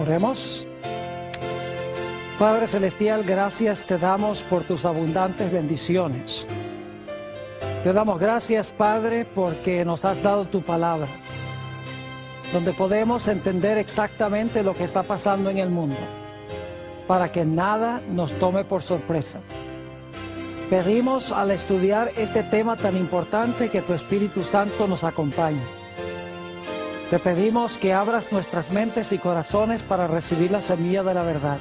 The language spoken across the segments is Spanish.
Oremos. Padre Celestial, gracias te damos por tus abundantes bendiciones. Te damos gracias, Padre, porque nos has dado tu palabra, donde podemos entender exactamente lo que está pasando en el mundo, para que nada nos tome por sorpresa. Pedimos al estudiar este tema tan importante que tu Espíritu Santo nos acompañe. Te pedimos que abras nuestras mentes y corazones para recibir la semilla de la verdad,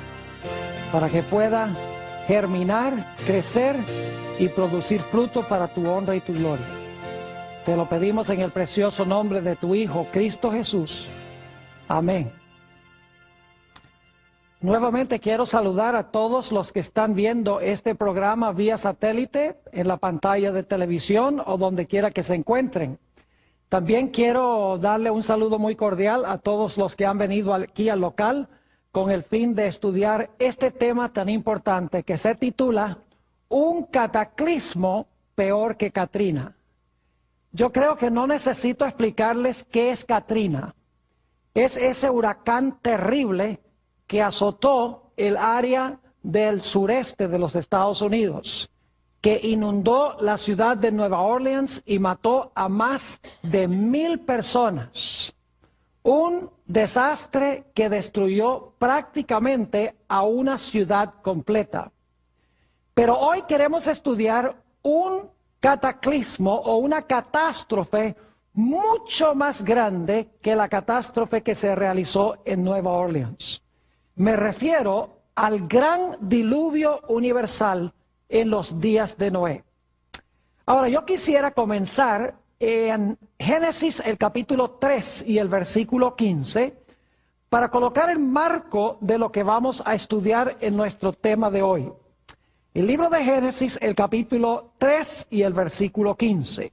para que pueda germinar, crecer y producir fruto para tu honra y tu gloria. Te lo pedimos en el precioso nombre de tu Hijo, Cristo Jesús. Amén. Nuevamente quiero saludar a todos los que están viendo este programa vía satélite, en la pantalla de televisión o donde quiera que se encuentren. También quiero darle un saludo muy cordial a todos los que han venido aquí al local con el fin de estudiar este tema tan importante que se titula Un cataclismo peor que Katrina. Yo creo que no necesito explicarles qué es Katrina. Es ese huracán terrible que azotó el área del sureste de los Estados Unidos, que inundó la ciudad de Nueva Orleans y mató a más de 1,000 personas. Un desastre que destruyó prácticamente a una ciudad completa. Pero hoy queremos estudiar un cataclismo o una catástrofe mucho más grande que la catástrofe que se realizó en Nueva Orleans. Me refiero al gran diluvio universal en los días de Noé. Ahora, yo quisiera comenzar en Génesis, el capítulo 3 y el versículo 15, para colocar el marco de lo que vamos a estudiar en nuestro tema de hoy. El libro de Génesis, el capítulo 3 y el versículo 15.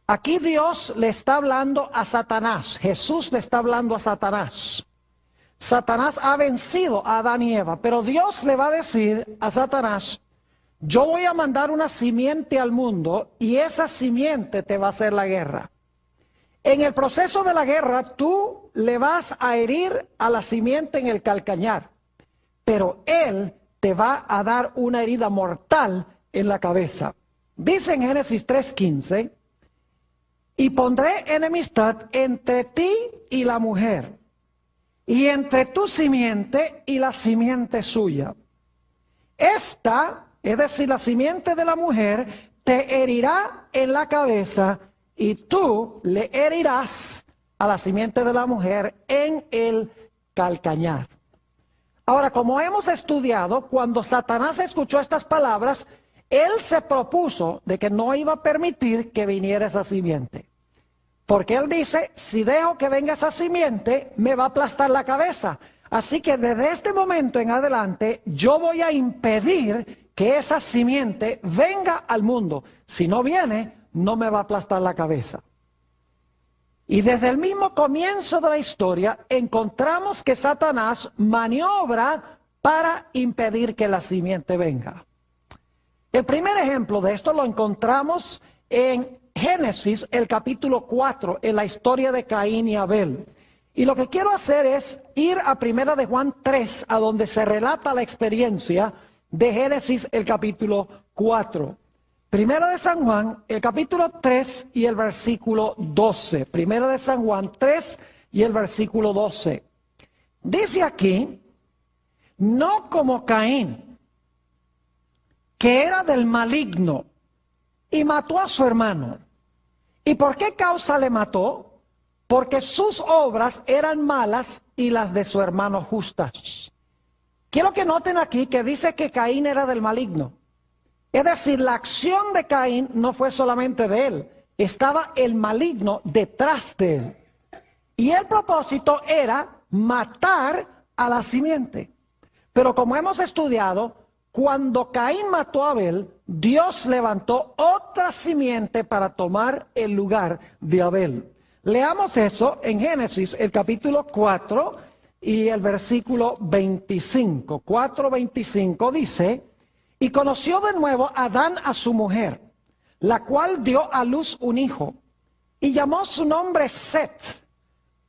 Aquí Dios le está hablando a Satanás, Jesús le está hablando a Satanás. Satanás ha vencido a Adán y Eva, pero Dios le va a decir a Satanás: yo voy a mandar una simiente al mundo y esa simiente te va a hacer la guerra. En el proceso de la guerra tú le vas a herir a la simiente en el calcañar, pero él te va a dar una herida mortal en la cabeza. Dice en Génesis 3:15, y pondré enemistad entre ti y la mujer, y entre tu simiente y la simiente suya. Esta, es decir, la simiente de la mujer, te herirá en la cabeza y tú le herirás a la simiente de la mujer en el calcañar. Ahora, como hemos estudiado, cuando Satanás escuchó estas palabras, él se propuso de que no iba a permitir que viniera esa simiente. Porque él dice, si dejo que venga esa simiente, me va a aplastar la cabeza. Así que desde este momento en adelante, yo voy a impedir que esa simiente venga al mundo. Si no viene, no me va a aplastar la cabeza. Y desde el mismo comienzo de la historia, encontramos que Satanás maniobra para impedir que la simiente venga. El primer ejemplo de esto lo encontramos en Génesis, el capítulo 4, en la historia de Caín y Abel. Y lo que quiero hacer es ir a Primera de Juan 3, a donde se relata la experiencia de Génesis, el capítulo 4. Primera de San Juan, el capítulo 3 y el versículo 12. Primera de San Juan 3 y el versículo 12. Dice aquí, no como Caín, que era del maligno, y mató a su hermano. ¿Y por qué causa le mató? Porque sus obras eran malas y las de su hermano justas. Quiero que noten aquí que dice que Caín era del maligno. Es decir, la acción de Caín no fue solamente de él, estaba el maligno detrás de él. Y el propósito era matar a la simiente. Pero como hemos estudiado, cuando Caín mató a Abel, Dios levantó otra simiente para tomar el lugar de Abel. Leamos eso en Génesis, el capítulo 4 y el versículo 25. 4:25 dice, y conoció de nuevo Adán a su mujer, la cual dio a luz un hijo, y llamó su nombre Set,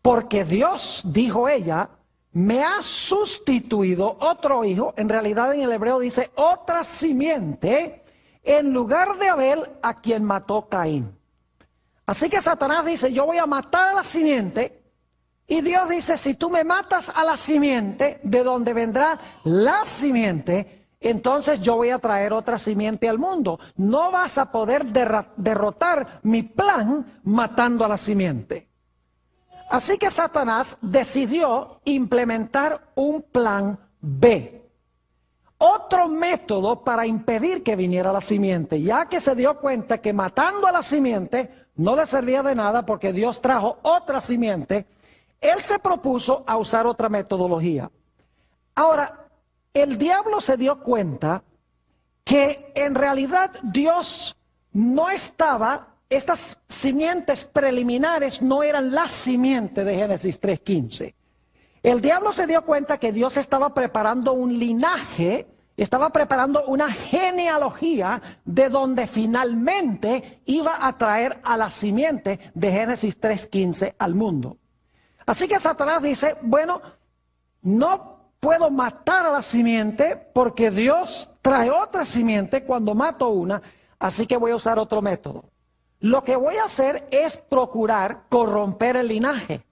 porque Dios, dijo ella, me ha sustituido otro hijo, en realidad en el hebreo dice otra simiente, en lugar de Abel, a quien mató Caín. Así que Satanás dice, yo voy a matar a la simiente, y Dios dice, si tú me matas a la simiente, de donde vendrá la simiente, entonces yo voy a traer otra simiente al mundo. No vas a poder derrotar mi plan matando a la simiente. Así que Satanás decidió implementar un plan B. Otro método para impedir que viniera la simiente, ya que se dio cuenta que matando a la simiente no le servía de nada porque Dios trajo otra simiente. Él se propuso a usar otra metodología. Ahora, el diablo se dio cuenta que en realidad Dios no estaba, estas simientes preliminares no eran la simiente de Génesis 3:15. El diablo se dio cuenta que Dios estaba preparando un linaje, estaba preparando una genealogía de donde finalmente iba a traer a la simiente de Génesis 3:15 al mundo. Así que Satanás dice, bueno, no puedo matar a la simiente porque Dios trae otra simiente cuando mato una, así que voy a usar otro método. Lo que voy a hacer es procurar corromper el linaje,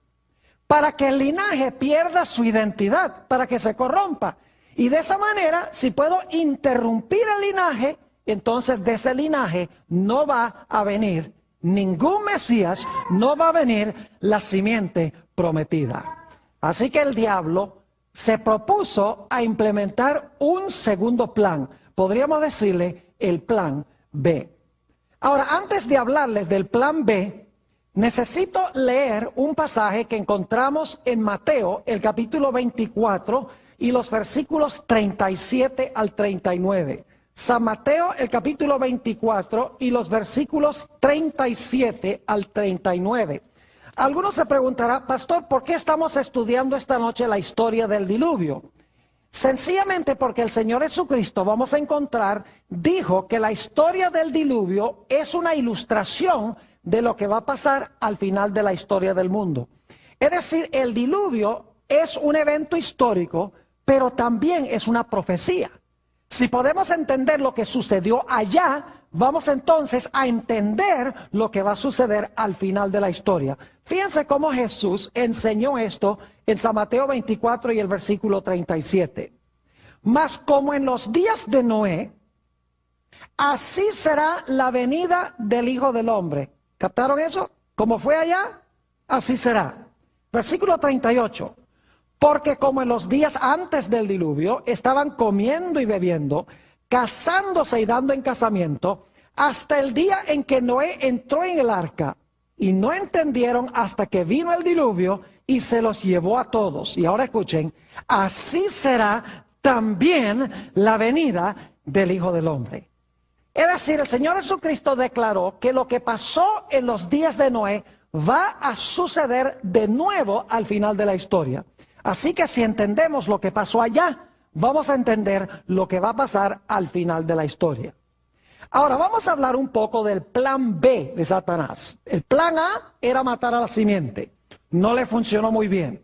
para que el linaje pierda su identidad, para que se corrompa. Y de esa manera, si puedo interrumpir el linaje, entonces de ese linaje no va a venir ningún Mesías, no va a venir la simiente prometida. Así que el diablo se propuso a implementar un segundo plan. Podríamos decirle el plan B. Ahora, antes de hablarles del plan B, necesito leer un pasaje que encontramos en Mateo, el capítulo 24, y los versículos 37 al 39. San Mateo, el capítulo 24, y los versículos 37 al 39. Algunos se preguntarán, pastor, ¿por qué estamos estudiando esta noche la historia del diluvio? Sencillamente porque el Señor Jesucristo, vamos a encontrar, dijo que la historia del diluvio es una ilustración de lo que va a pasar al final de la historia del mundo. Es decir, el diluvio es un evento histórico, pero también es una profecía. Si podemos entender lo que sucedió allá, vamos entonces a entender lo que va a suceder al final de la historia. Fíjense cómo Jesús enseñó esto en San Mateo 24 y el versículo 37. Mas como en los días de Noé, así será la venida del Hijo del Hombre. ¿Captaron eso? Como fue allá, así será. Versículo 38. Porque como en los días antes del diluvio estaban comiendo y bebiendo, casándose y dando en casamiento, hasta el día en que Noé entró en el arca, y no entendieron hasta que vino el diluvio y se los llevó a todos. Y ahora escuchen, así será también la venida del Hijo del Hombre. Es decir, el Señor Jesucristo declaró que lo que pasó en los días de Noé va a suceder de nuevo al final de la historia. Así que si entendemos lo que pasó allá, vamos a entender lo que va a pasar al final de la historia. Ahora vamos a hablar un poco del plan B de Satanás. El plan A era matar a la simiente. No le funcionó muy bien.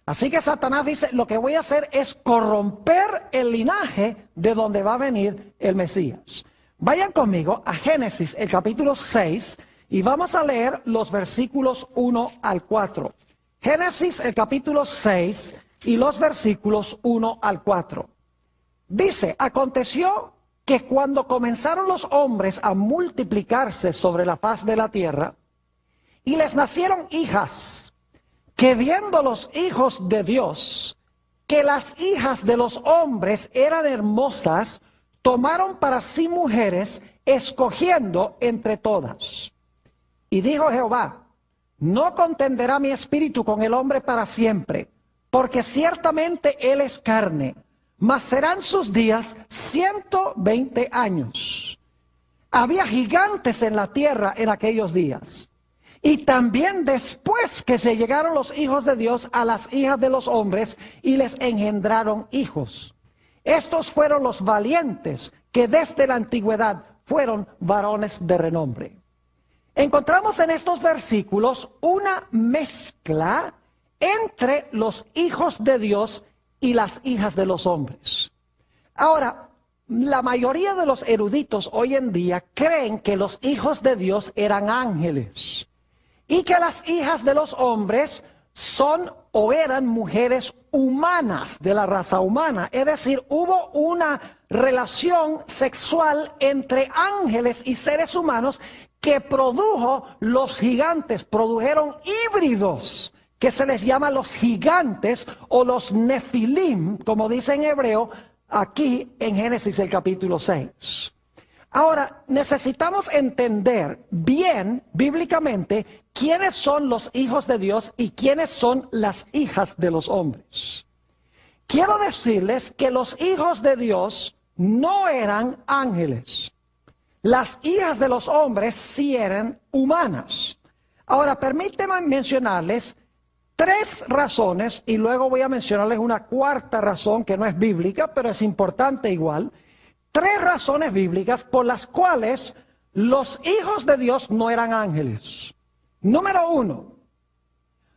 Así que Satanás dice, lo que voy a hacer es corromper el linaje de donde va a venir el Mesías. Vayan conmigo a Génesis, el capítulo 6, y vamos a leer los versículos 1 al 4. Génesis, el capítulo 6, y los versículos 1 al 4. Dice, aconteció que cuando comenzaron los hombres a multiplicarse sobre la faz de la tierra, y les nacieron hijas, que viendo los hijos de Dios, que las hijas de los hombres eran hermosas, tomaron para sí mujeres, escogiendo entre todas. Y dijo Jehová, no contenderá mi espíritu con el hombre para siempre, porque ciertamente él es carne, mas serán sus días 120 años. Había gigantes en la tierra en aquellos días. Y también después que se llegaron los hijos de Dios a las hijas de los hombres y les engendraron hijos. Estos fueron los valientes que desde la antigüedad fueron varones de renombre. Encontramos en estos versículos una mezcla entre los hijos de Dios y las hijas de los hombres. Ahora, la mayoría de los eruditos hoy en día creen que los hijos de Dios eran ángeles y que las hijas de los hombres son o eran mujeres humanas, de la raza humana. Es decir, hubo una relación sexual entre ángeles y seres humanos que produjo los gigantes, produjeron híbridos, que se les llama los gigantes o los nefilim, como dice en hebreo, aquí en Génesis el capítulo 6. Ahora, necesitamos entender bien, bíblicamente, quiénes son los hijos de Dios y quiénes son las hijas de los hombres. Quiero decirles que los hijos de Dios no eran ángeles. Las hijas de los hombres sí eran humanas. Ahora, permítanme mencionarles 3 razones, y luego voy a mencionarles una cuarta razón que no es bíblica, pero es importante igual. 3 razones bíblicas por las cuales los hijos de Dios no eran ángeles. Número 1,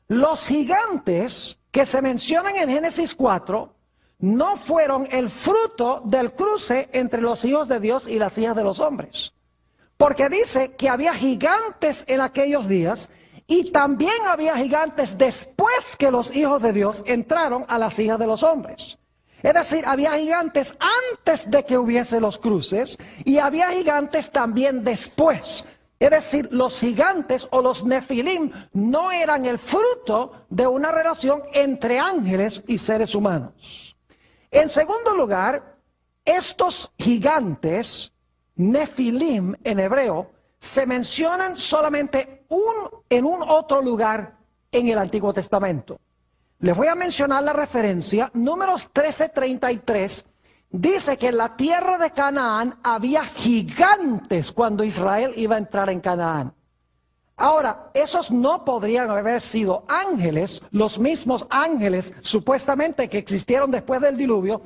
los gigantes que se mencionan en Génesis 4 no fueron el fruto del cruce entre los hijos de Dios y las hijas de los hombres. Porque dice que había gigantes en aquellos días y también había gigantes después que los hijos de Dios entraron a las hijas de los hombres. Es decir, había gigantes antes de que hubiese los cruces y había gigantes también después. Es decir, los gigantes o los nefilim no eran el fruto de una relación entre ángeles y seres humanos. En segundo lugar, estos gigantes, nefilim en hebreo, se mencionan solamente en un otro lugar en el Antiguo Testamento. Les voy a mencionar la referencia. Números 13:33 dice que en la tierra de Canaán había gigantes cuando Israel iba a entrar en Canaán. Ahora, esos no podrían haber sido ángeles, los mismos ángeles supuestamente que existieron después del diluvio,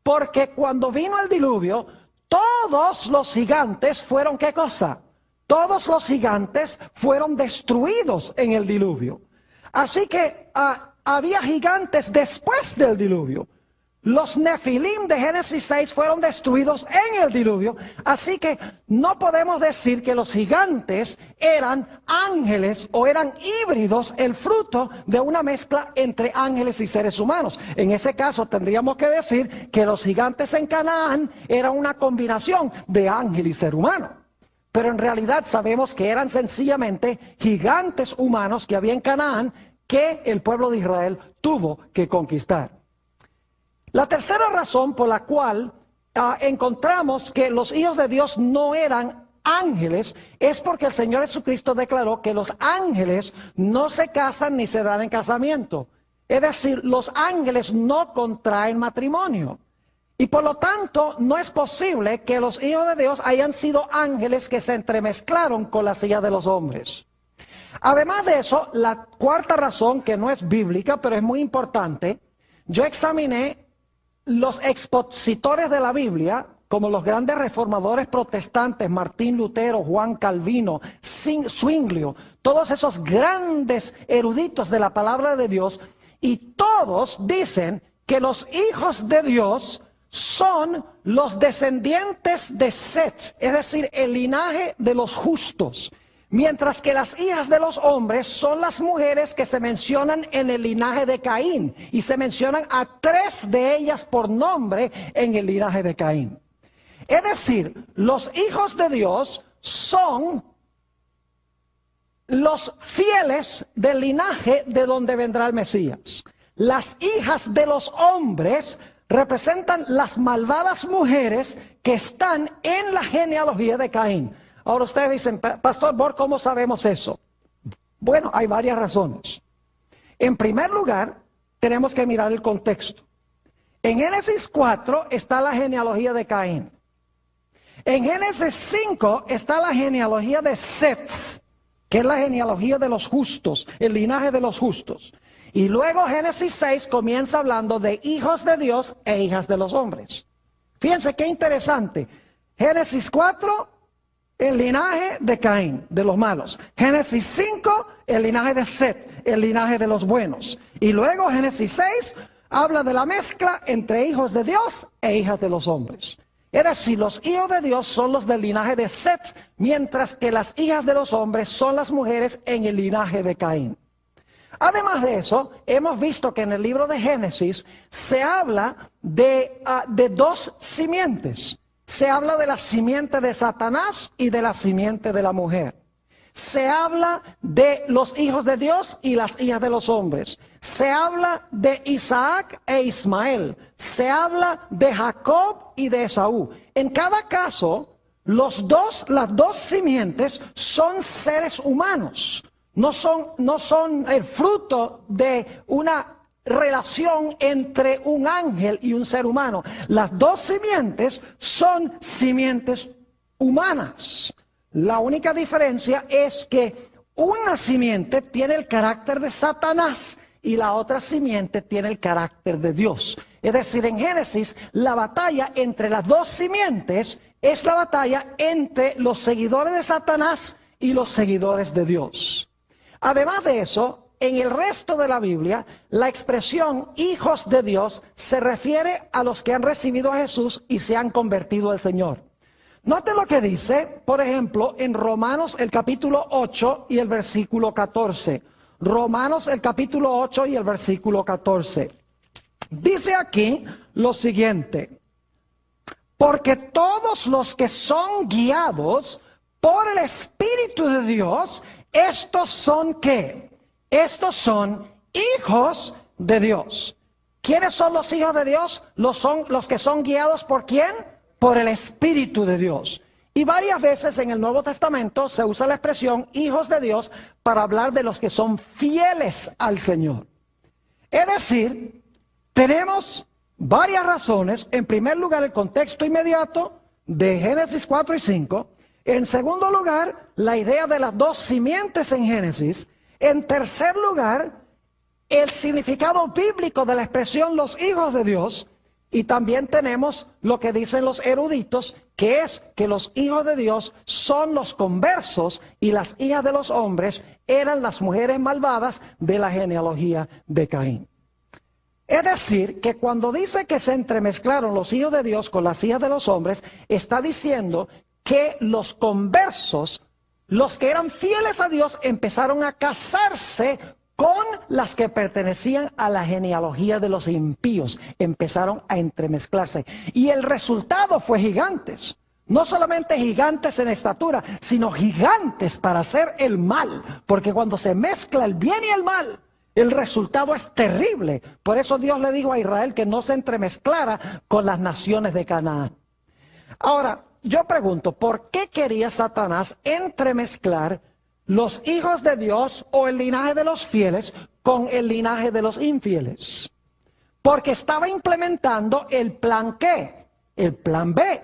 porque cuando vino el diluvio, todos los gigantes fueron, ¿qué cosa? Todos los gigantes fueron destruidos en el diluvio. Así que había gigantes después del diluvio. Los nefilim de Génesis 6 fueron destruidos en el diluvio. Así que no podemos decir que los gigantes eran ángeles o eran híbridos, el fruto de una mezcla entre ángeles y seres humanos. En ese caso tendríamos que decir que los gigantes en Canaán eran una combinación de ángel y ser humano. Pero en realidad sabemos que eran sencillamente gigantes humanos que había en Canaán que el pueblo de Israel tuvo que conquistar. La tercera razón por la cual encontramos que los hijos de Dios no eran ángeles es porque el Señor Jesucristo declaró que los ángeles no se casan ni se dan en casamiento. Es decir, los ángeles no contraen matrimonio. Y por lo tanto, no es posible que los hijos de Dios hayan sido ángeles que se entremezclaron con las hijas de los hombres. Además de eso, la cuarta razón, que no es bíblica, pero es muy importante, yo examiné los expositores de la Biblia, como los grandes reformadores protestantes, Martín Lutero, Juan Calvino, Zwinglio, todos esos grandes eruditos de la palabra de Dios, y todos dicen que los hijos de Dios son los descendientes de Set, es decir, el linaje de los justos. Mientras que las hijas de los hombres son las mujeres que se mencionan en el linaje de Caín. Y se mencionan a 3 de ellas por nombre en el linaje de Caín. Es decir, los hijos de Dios son los fieles del linaje de donde vendrá el Mesías. Las hijas de los hombres representan las malvadas mujeres que están en la genealogía de Caín. Ahora ustedes dicen, Pastor Borg, ¿cómo sabemos eso? Bueno, hay varias razones. En primer lugar, tenemos que mirar el contexto. En Génesis 4 está la genealogía de Caín. En Génesis 5 está la genealogía de Set, que es la genealogía de los justos, el linaje de los justos. Y luego Génesis 6 comienza hablando de hijos de Dios e hijas de los hombres. Fíjense qué interesante. Génesis 4 el linaje de Caín, de los malos. Génesis 5, el linaje de Set, el linaje de los buenos. Y luego Génesis 6 habla de la mezcla entre hijos de Dios e hijas de los hombres. Es decir, los hijos de Dios son los del linaje de Set, mientras que las hijas de los hombres son las mujeres en el linaje de Caín. Además de eso, hemos visto que en el libro de Génesis se habla de dos simientes. Se habla de la simiente de Satanás y de la simiente de la mujer. Se habla de los hijos de Dios y las hijas de los hombres. Se habla de Isaac e Ismael. Se habla de Jacob y de Esaú. En cada caso, las dos simientes son seres humanos. No son el fruto de una relación entre un ángel y un ser humano. Las dos simientes son simientes humanas. La única diferencia es que una simiente tiene el carácter de Satanás y la otra simiente tiene el carácter de Dios. Es decir, en Génesis, la batalla entre las dos simientes es la batalla entre los seguidores de Satanás y los seguidores de Dios. Además de eso, en el resto de la Biblia, la expresión hijos de Dios se refiere a los que han recibido a Jesús y se han convertido al Señor. Noten lo que dice, por ejemplo, en Romanos el capítulo 8 y el versículo 14. Romanos el capítulo 8 y el versículo 14. Dice aquí lo siguiente: porque todos los que son guiados por el Espíritu de Dios, estos son ¿qué? Estos son hijos de Dios. ¿Quiénes son los hijos de Dios? Los que son guiados ¿por quién? Por el Espíritu de Dios. Y varias veces en el Nuevo Testamento se usa la expresión hijos de Dios para hablar de los que son fieles al Señor. Es decir, tenemos varias razones. En primer lugar, el contexto inmediato de Génesis 4 y 5. En segundo lugar, la idea de las dos simientes en Génesis. En tercer lugar, el significado bíblico de la expresión los hijos de Dios. Y también tenemos lo que dicen los eruditos, que es que los hijos de Dios son los conversos y las hijas de los hombres eran las mujeres malvadas de la genealogía de Caín. Es decir, que cuando dice que se entremezclaron los hijos de Dios con las hijas de los hombres, está diciendo que los conversos, los que eran fieles a Dios, empezaron a casarse con las que pertenecían a la genealogía de los impíos. Empezaron a entremezclarse. Y el resultado fue gigantes. No solamente gigantes en estatura, sino gigantes para hacer el mal. Porque cuando se mezcla el bien y el mal, el resultado es terrible. Por eso Dios le dijo a Israel que no se entremezclara con las naciones de Canaán. Ahora, yo pregunto, ¿por qué quería Satanás entremezclar los hijos de Dios o el linaje de los fieles con el linaje de los infieles? Porque estaba implementando el plan ¿qué? El plan B.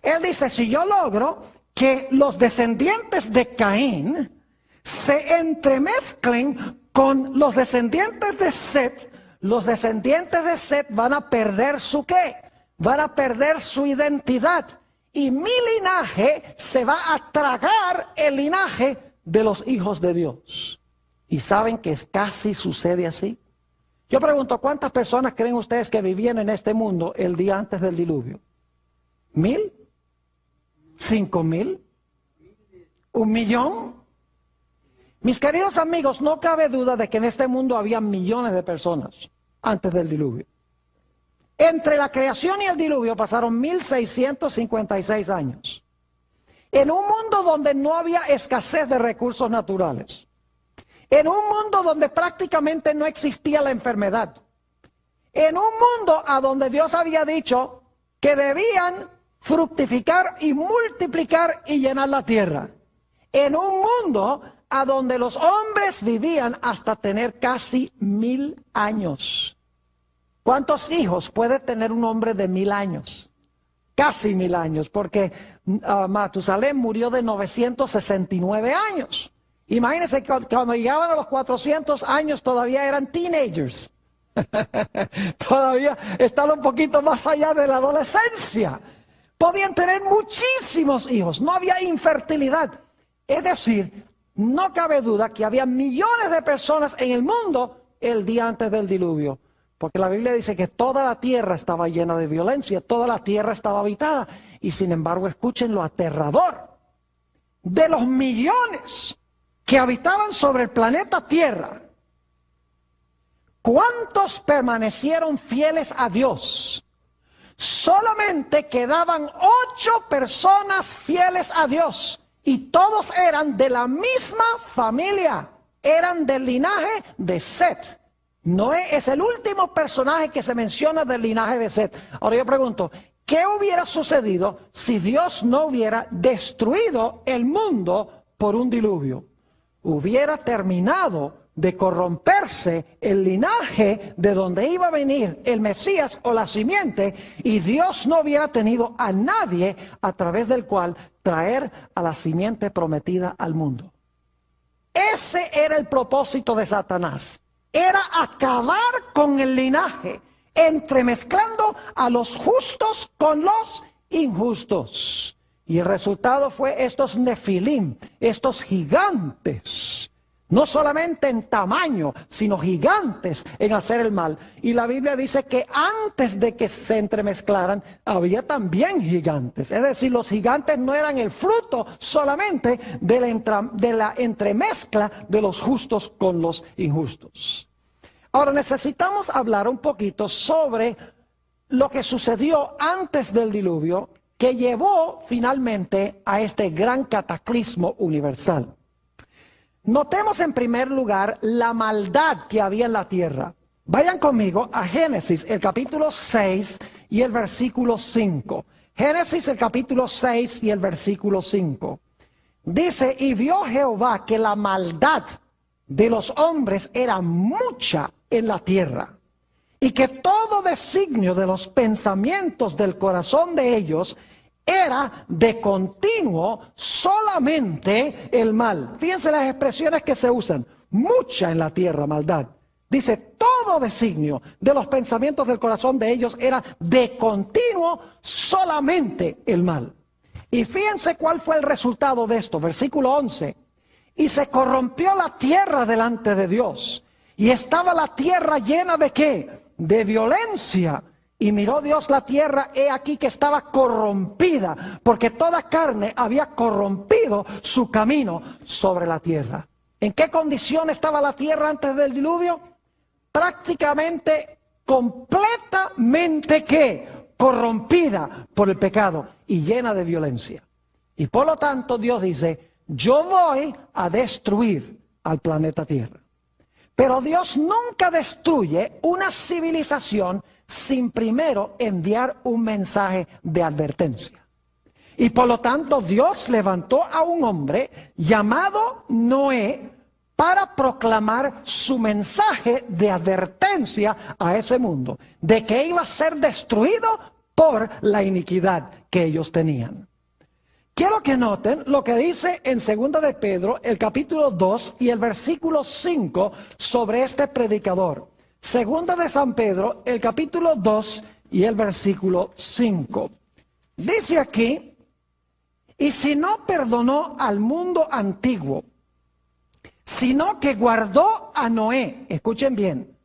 Él dice, si yo logro que los descendientes de Caín se entremezclen con los descendientes de Set, los descendientes de Set van a perder su ¿qué? Van a perder su identidad. Y mi linaje se va a tragar el linaje de los hijos de Dios. ¿Y saben que casi sucede así? Yo pregunto, ¿cuántas personas creen ustedes que vivían en este mundo el día antes del diluvio? ¿1,000? ¿5,000? ¿1,000,000? Mis queridos amigos, no cabe duda de que en este mundo había millones de personas antes del diluvio. Entre la creación y el diluvio pasaron 1,656 años. En un mundo donde no había escasez de recursos naturales. En un mundo donde prácticamente no existía la enfermedad. En un mundo a donde Dios había dicho que debían fructificar y multiplicar y llenar la tierra. En un mundo a donde los hombres vivían hasta tener casi 1,000 años. ¿Cuántos hijos puede tener un hombre de 1,000 años? Casi 1,000 años, porque Matusalén murió de 969 años. Imagínense que cuando llegaban a los 400 años todavía eran teenagers. Todavía están un poquito más allá de la adolescencia. Podían tener muchísimos hijos, no había infertilidad. Es decir, no cabe duda que había millones de personas en el mundo el día antes del diluvio. Porque la Biblia dice que toda la tierra estaba llena de violencia, toda la tierra estaba habitada. Y sin embargo, escuchen lo aterrador. De los millones que habitaban sobre el planeta Tierra, ¿cuántos permanecieron fieles a Dios? Solamente quedaban 8 personas fieles a Dios. Y todos eran de la misma familia. Eran del linaje de Set. Noé es el último personaje que se menciona del linaje de Set. Ahora yo pregunto, ¿qué hubiera sucedido si Dios no hubiera destruido el mundo por un diluvio? Hubiera terminado de corromperse el linaje de donde iba a venir el Mesías o la simiente, y Dios no hubiera tenido a nadie a través del cual traer a la simiente prometida al mundo. Ese era el propósito de Satanás. Era acabar con el linaje, entremezclando a los justos con los injustos. Y el resultado fue estos nefilim, estos gigantes, no solamente en tamaño, sino gigantes en hacer el mal. Y la Biblia dice que antes de que se entremezclaran, había también gigantes. Es decir, los gigantes no eran el fruto solamente de la entremezcla de los justos con los injustos. Ahora necesitamos hablar un poquito sobre lo que sucedió antes del diluvio, que llevó finalmente a este gran cataclismo universal. Notemos en primer lugar la maldad que había en la tierra. Vayan conmigo a Génesis, el capítulo 6 y el versículo 5. Génesis, el capítulo 6 y el versículo 5. Dice, y vio Jehová que la maldad de los hombres era mucha en la tierra, y que todo designio de los pensamientos del corazón de ellos era de continuo solamente el mal. Fíjense las expresiones que se usan. Mucha en la tierra maldad. Dice, todo designio de los pensamientos del corazón de ellos era de continuo solamente el mal. Y fíjense cuál fue el resultado de esto. Versículo 11. Y se corrompió la tierra delante de Dios. Y estaba la tierra llena de ¿qué? De violencia. Y miró Dios la tierra, he aquí que estaba corrompida, porque toda carne había corrompido su camino sobre la tierra. ¿En qué condición estaba la tierra antes del diluvio? Prácticamente, completamente ¿qué? Corrompida por el pecado y llena de violencia. Y por lo tanto Dios dice, yo voy a destruir al planeta Tierra. Pero Dios nunca destruye una civilización sin primero enviar un mensaje de advertencia. Y por lo tanto Dios levantó a un hombre llamado Noé para proclamar su mensaje de advertencia a ese mundo, de que iba a ser destruido por la iniquidad que ellos tenían. Quiero que noten lo que dice en 2 de Pedro, el capítulo 2 y el versículo 5 sobre este predicador. 2 de San Pedro, el capítulo 2 y el versículo 5. Dice aquí, y si no perdonó al mundo antiguo, sino que guardó a Noé, escuchen bien,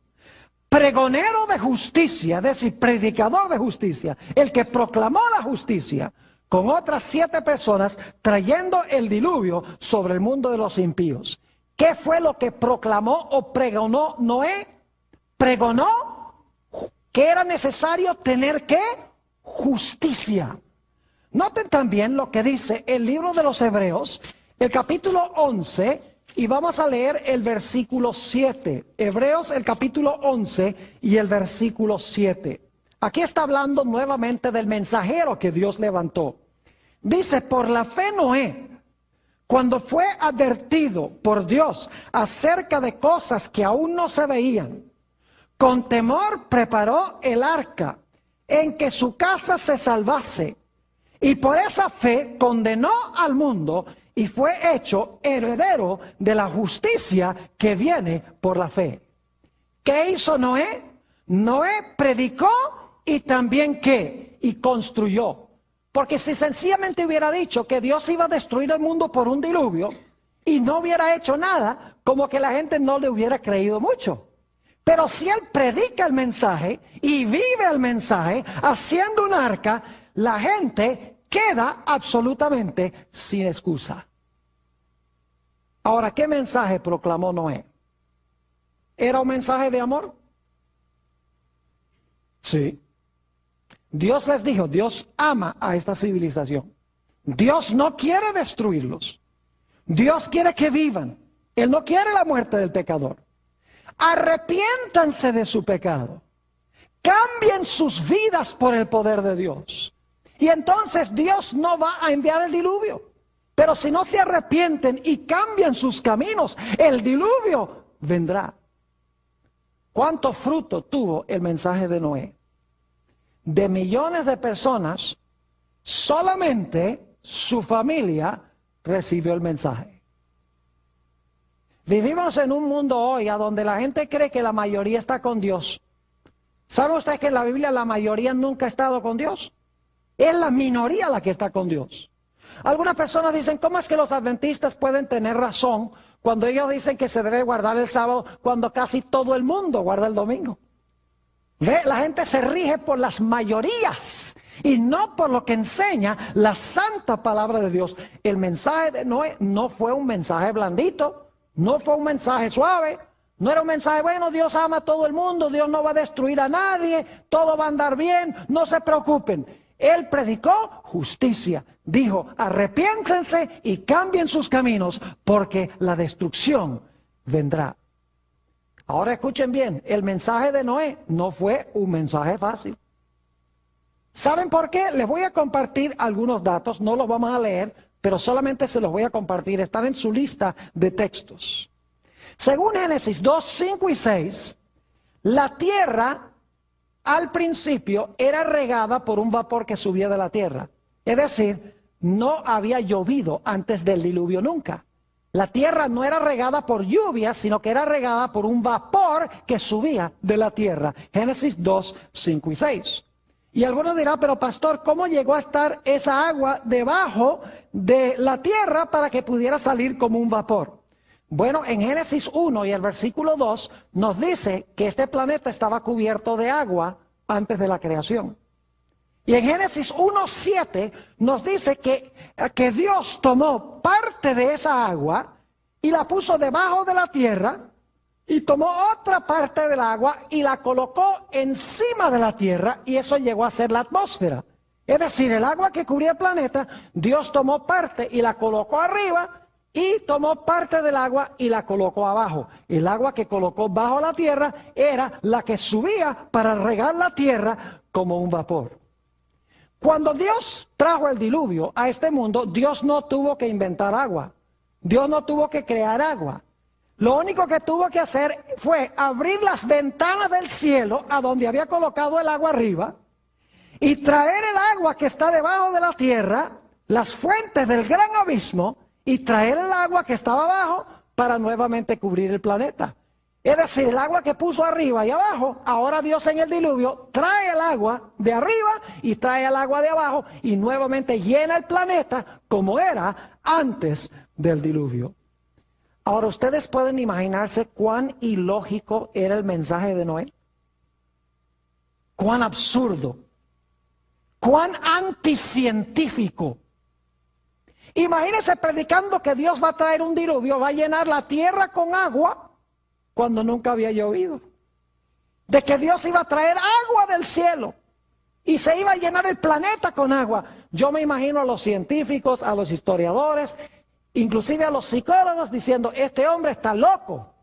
pregonero de justicia, es decir, predicador de justicia, el que proclamó la justicia, con otras 7 personas, trayendo el diluvio sobre el mundo de los impíos. ¿Qué fue lo que proclamó o pregonó Noé? Pregonó que era necesario tener ¿qué? Justicia. Noten también lo que dice el libro de los Hebreos, el capítulo 11, y vamos a leer el versículo 7. Hebreos, el capítulo 11 y el versículo 7. Aquí está hablando nuevamente del mensajero que Dios levantó. Dice, por la fe Noé, cuando fue advertido por Dios acerca de cosas que aún no se veían, con temor preparó el arca en que su casa se salvase, y por esa fe condenó al mundo y fue hecho heredero de la justicia que viene por la fe. ¿Qué hizo Noé? Noé predicó y también ¿qué? Y construyó. Porque si sencillamente hubiera dicho que Dios iba a destruir el mundo por un diluvio y no hubiera hecho nada, como que la gente no le hubiera creído mucho. Pero si Él predica el mensaje y vive el mensaje haciendo un arca, la gente queda absolutamente sin excusa. Ahora, ¿qué mensaje proclamó Noé? ¿Era un mensaje de amor? Sí. Dios les dijo, Dios ama a esta civilización. Dios no quiere destruirlos. Dios quiere que vivan. Él no quiere la muerte del pecador. Arrepiéntanse de su pecado. Cambien sus vidas por el poder de Dios. Y entonces Dios no va a enviar el diluvio. Pero si no se arrepienten y cambian sus caminos, el diluvio vendrá. ¿Cuánto fruto tuvo el mensaje de Noé? De millones de personas, solamente su familia recibió el mensaje. Vivimos en un mundo hoy a donde la gente cree que la mayoría está con Dios. ¿Sabe usted que en la Biblia la mayoría nunca ha estado con Dios? Es la minoría la que está con Dios. Algunas personas dicen, ¿cómo es que los adventistas pueden tener razón cuando ellos dicen que se debe guardar el sábado cuando casi todo el mundo guarda el domingo? ¿Ve? La gente se rige por las mayorías y no por lo que enseña la santa palabra de Dios. El mensaje de Noé no fue un mensaje blandito, no fue un mensaje suave, no era un mensaje, bueno, Dios ama a todo el mundo, Dios no va a destruir a nadie, todo va a andar bien, no se preocupen. Él predicó justicia, dijo, arrepiéntense y cambien sus caminos porque la destrucción vendrá. Ahora escuchen bien, el mensaje de Noé no fue un mensaje fácil. ¿Saben por qué? Les voy a compartir algunos datos, no los vamos a leer, pero solamente se los voy a compartir, están en su lista de textos. Según Génesis 2, 5 y 6, la tierra al principio era regada por un vapor que subía de la tierra. Es decir, no había llovido antes del diluvio nunca. La tierra no era regada por lluvia, sino que era regada por un vapor que subía de la tierra. Génesis 2, 5 y 6. Y algunos dirán, pero pastor, ¿cómo llegó a estar esa agua debajo de la tierra para que pudiera salir como un vapor? Bueno, en Génesis 1 y el versículo 2 nos dice que este planeta estaba cubierto de agua antes de la creación. Y en Génesis 1:7 nos dice que Dios tomó parte de esa agua y la puso debajo de la tierra y tomó otra parte del agua y la colocó encima de la tierra y eso llegó a ser la atmósfera. Es decir, el agua que cubría el planeta, Dios tomó parte y la colocó arriba y tomó parte del agua y la colocó abajo. El agua que colocó bajo la tierra era la que subía para regar la tierra como un vapor. Cuando Dios trajo el diluvio a este mundo, Dios no tuvo que inventar agua. Dios no tuvo que crear agua. Lo único que tuvo que hacer fue abrir las ventanas del cielo a donde había colocado el agua arriba y traer el agua que está debajo de la tierra, las fuentes del gran abismo, y traer el agua que estaba abajo para nuevamente cubrir el planeta. Es decir, el agua que puso arriba y abajo, ahora Dios en el diluvio trae el agua de arriba y trae el agua de abajo y nuevamente llena el planeta como era antes del diluvio. Ahora, ¿ustedes pueden imaginarse cuán ilógico era el mensaje de Noé? Cuán absurdo, cuán anticientífico. Imagínense predicando que Dios va a traer un diluvio, va a llenar la tierra con agua cuando nunca había llovido. De que Dios iba a traer agua del cielo y se iba a llenar el planeta con agua. Yo me imagino a los científicos, a los historiadores, inclusive a los psicólogos diciendo, este hombre está loco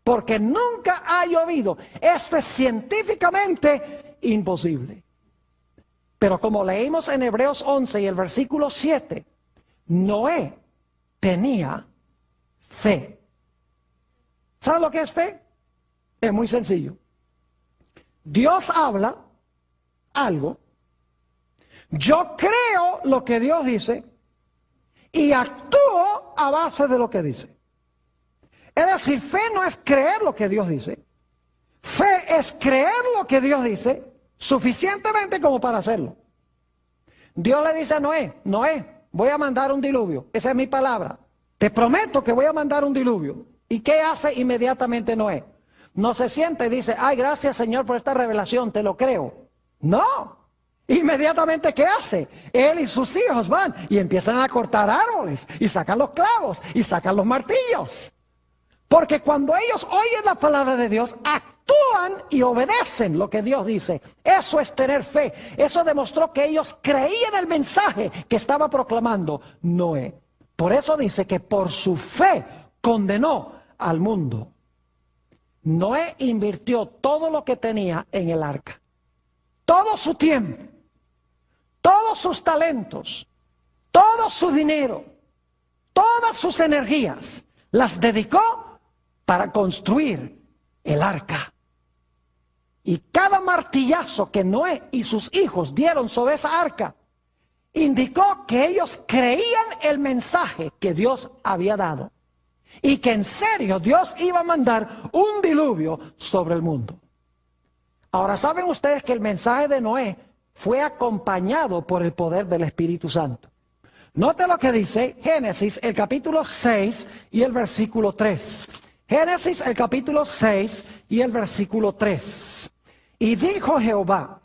porque nunca ha llovido. Esto es científicamente imposible. Pero como leímos en Hebreos 11 y el versículo 7, Noé tenía fe. ¿Saben lo que es fe? Es muy sencillo. Dios habla algo, yo creo lo que Dios dice y actúo a base de lo que dice. Es decir, fe no es creer lo que Dios dice. Fe es creer lo que Dios dice suficientemente como para hacerlo. Dios le dice a Noé, Noé, voy a mandar un diluvio. Esa es mi palabra. Te prometo que voy a mandar un diluvio. ¿Y qué hace inmediatamente Noé? No se siente y dice, ay, gracias Señor por esta revelación, te lo creo. No. Inmediatamente, ¿qué hace? Él y sus hijos van y empiezan a cortar árboles y sacan los clavos y sacan los martillos. Porque cuando ellos oyen la palabra de Dios, actúan y obedecen lo que Dios dice. Eso es tener fe. Eso demostró que ellos creían el mensaje que estaba proclamando Noé. Por eso dice que por su fe condenó al mundo. Noé invirtió todo lo que tenía en el arca. Todo su tiempo, todos sus talentos, todo su dinero, todas sus energías, las dedicó para construir el arca. Y cada martillazo que Noé y sus hijos dieron sobre esa arca, indicó que ellos creían el mensaje que Dios había dado. Y que en serio Dios iba a mandar un diluvio sobre el mundo. Ahora, ¿saben ustedes que el mensaje de Noé fue acompañado por el poder del Espíritu Santo? Note lo que dice Génesis, el capítulo 6 y el versículo 3. Génesis, el capítulo 6 y el versículo 3. Y dijo Jehová,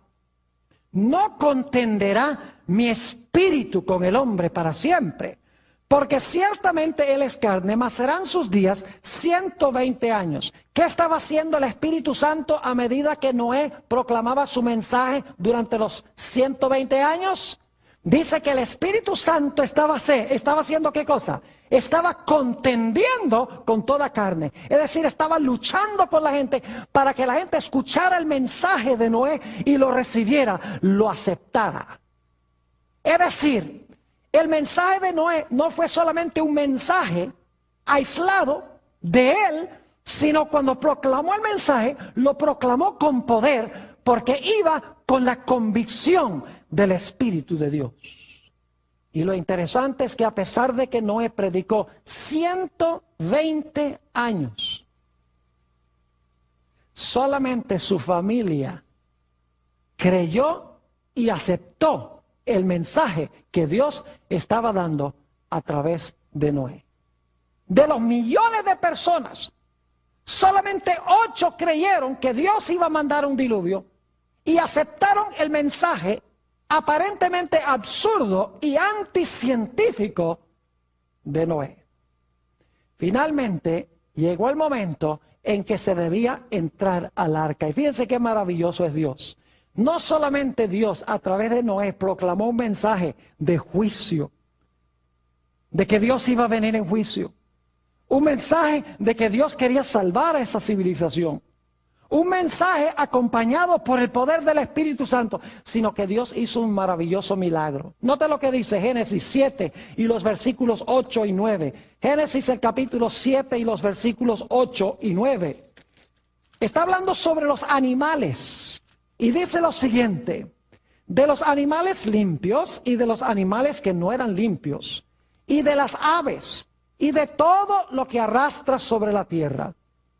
no contenderá mi espíritu con el hombre para siempre, porque ciertamente él es carne, mas serán sus días 120 años. ¿Qué estaba haciendo el Espíritu Santo a medida que Noé proclamaba su mensaje durante los 120 años? Dice que el Espíritu Santo estaba haciendo ¿qué cosa? Estaba contendiendo con toda carne. Es decir, estaba luchando con la gente para que la gente escuchara el mensaje de Noé y lo recibiera, lo aceptara. Es decir, el mensaje de Noé no fue solamente un mensaje aislado de él, sino cuando proclamó el mensaje, lo proclamó con poder, porque iba con la convicción del Espíritu de Dios. Y lo interesante es que a pesar de que Noé predicó 120 años, solamente su familia creyó y aceptó el mensaje que Dios estaba dando a través de Noé. De los millones de personas, solamente 8 creyeron que Dios iba a mandar un diluvio y aceptaron el mensaje aparentemente absurdo y anticientífico de Noé. Finalmente llegó el momento en que se debía entrar al arca. Y fíjense qué maravilloso es Dios. No solamente Dios a través de Noé proclamó un mensaje de juicio, de que Dios iba a venir en juicio, un mensaje de que Dios quería salvar a esa civilización, un mensaje acompañado por el poder del Espíritu Santo, sino que Dios hizo un maravilloso milagro. Note lo que dice Génesis 7 y los versículos 8 y 9. Génesis el capítulo 7 y los versículos 8 y 9. Está hablando sobre los animales. Y dice lo siguiente, de los animales limpios y de los animales que no eran limpios, y de las aves, y de todo lo que arrastra sobre la tierra,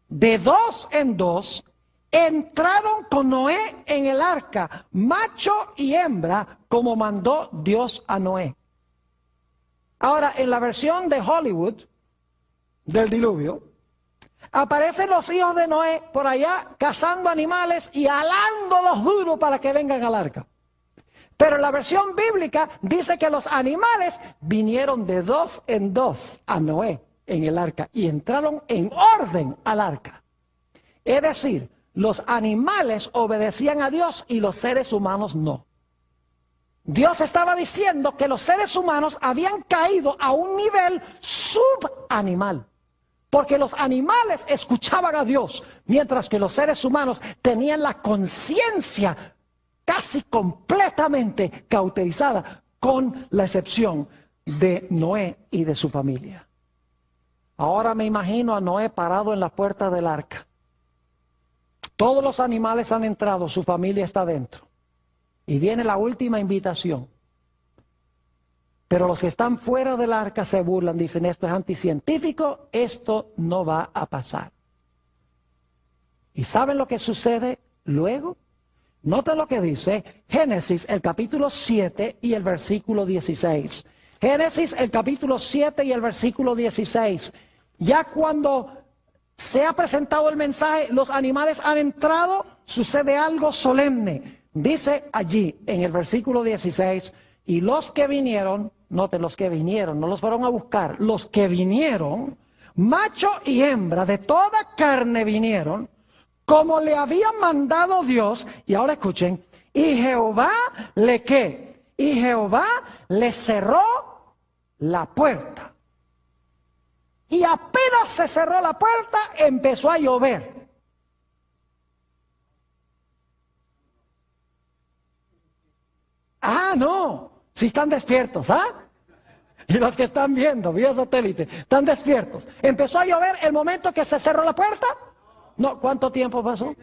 de 2 en 2, entraron con Noé en el arca, macho y hembra, como mandó Dios a Noé. Ahora, en la versión de Hollywood del diluvio, aparecen los hijos de Noé por allá cazando animales y alándolos duro para que vengan al arca. Pero la versión bíblica dice que los animales vinieron de 2 en 2 a Noé en el arca y entraron en orden al arca. Es decir, los animales obedecían a Dios y los seres humanos no. Dios estaba diciendo que los seres humanos habían caído a un nivel subanimal. Porque los animales escuchaban a Dios, mientras que los seres humanos tenían la conciencia casi completamente cauterizada, con la excepción de Noé y de su familia. Ahora me imagino a Noé parado en la puerta del arca. Todos los animales han entrado, su familia está dentro. Y viene la última invitación. Pero los que están fuera del arca se burlan, dicen, esto es anticientífico, esto no va a pasar. ¿Y saben lo que sucede luego? Noten lo que dice Génesis, el capítulo 7 y el versículo 16. Génesis, el capítulo 7 y el versículo 16. Ya cuando se ha presentado el mensaje, los animales han entrado, sucede algo solemne. Dice allí en el versículo 16, y los que vinieron, noten los que vinieron, no los fueron a buscar, los que vinieron, macho y hembra de toda carne vinieron, como le había mandado Dios, y ahora escuchen, y Jehová le ¿qué? Y Jehová le cerró la puerta. Y apenas se cerró la puerta, empezó a llover. Ah, no, si están despiertos, ¿ah? Y los que están viendo vía satélite, están despiertos. Empezó a llover el momento que se cerró la puerta. No, ¿cuánto tiempo pasó?